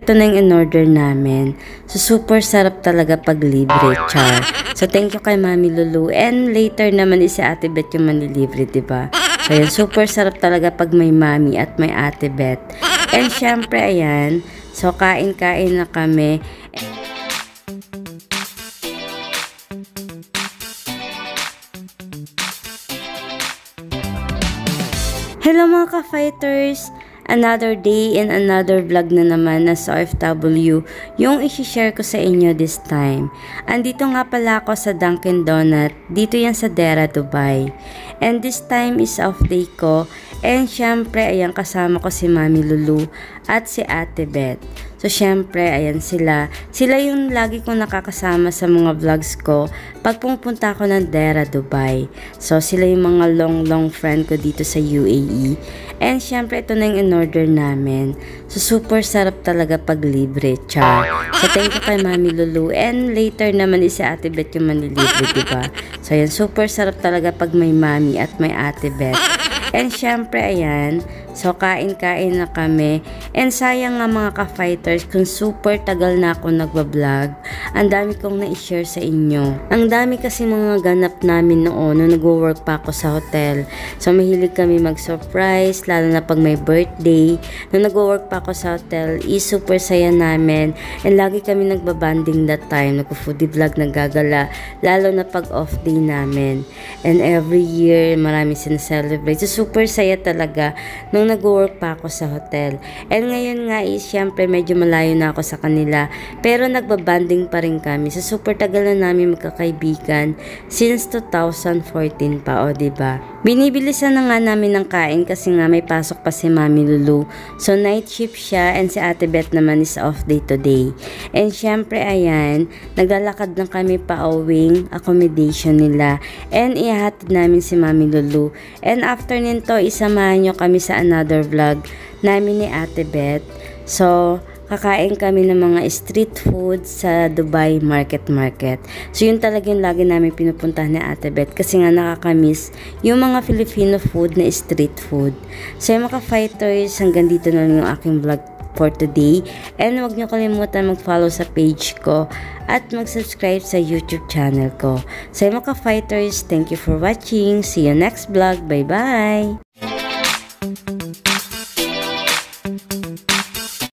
Ito na yung in-order namin. So, super sarap talaga pag libre, char. So, thank you kay Mami Lulu. And later naman si Ate Beth yung manlilibre, diba? So, ayan, super sarap talaga pag may Mami at may Ate Beth. And syempre, ayan. So, kain-kain na kami. Hello mga ka-fighters! Another day and another vlog na naman na sa OFW yung isi-share ko sa inyo this time. Andito nga pala ako sa Dunkin Donut, dito yan sa Dera, Dubai. And this time is off day ko. And syempre, ayan kasama ko si Mami Lulu at si Ate Beth. So syempre, ayan sila. Sila yung lagi kong nakakasama sa mga vlogs ko pag pumunta ako ng Dera, Dubai. So sila yung mga long friend ko dito sa UAE. And syempre, ito na yung in-order namin. So super sarap talaga pag libre, char. So thank you kay Mami Lulu. And later naman si Ate Beth yung manlilibre, diba? So ayan, super sarap talaga pag may Mami at may Ate Beth. And syempre, ayan, so kain-kain na kami. And sayang nga mga ka-fighters, kung super tagal na ako nagbablog, ang dami kong na-share sa inyo. Ang dami kasi mga ganap namin noon, nung nag-work pa ako sa hotel. So mahilig kami mag-surprise, lalo na pag may birthday. Nung nag-work pa ako sa hotel, super saya namin. And lagi kami nagbabanding that time, nag-foodie vlog, naggagala, lalo na pag off day namin. And every year, marami sinaselebrate. So super saya talaga nung nag-work pa ako sa hotel. And ngayon nga syempre medyo malayo na ako sa kanila. Pero nagbabanding pa rin kami. So super tagal na namin magkakaibigan since 2014 pa, o diba? Binibilisan na nga namin ng kain kasi nga may pasok pa si Mami Lulu. So night shift siya and si Ate Beth naman is off day today. And syempre ayan, naglalakad na kami pa uwing accommodation nila. And ihahatid namin si Mami Lulu. And after nito, isamahan nyo kami sa another vlog namin ni Ate Beth. So, kakain kami ng mga street food sa Dubai Market. So, yun talaga yung lagi namin pinupuntahan ni Ate Beth kasi nga nakakamiss yung mga Filipino food na street food. So, yung mga fighters, hanggang dito na yung aking vlog for today. And huwag nyo kalimutan mag-follow sa page ko at mag-subscribe sa YouTube channel ko. So, yung mga fighters, thank you for watching. See you next vlog. Bye-bye!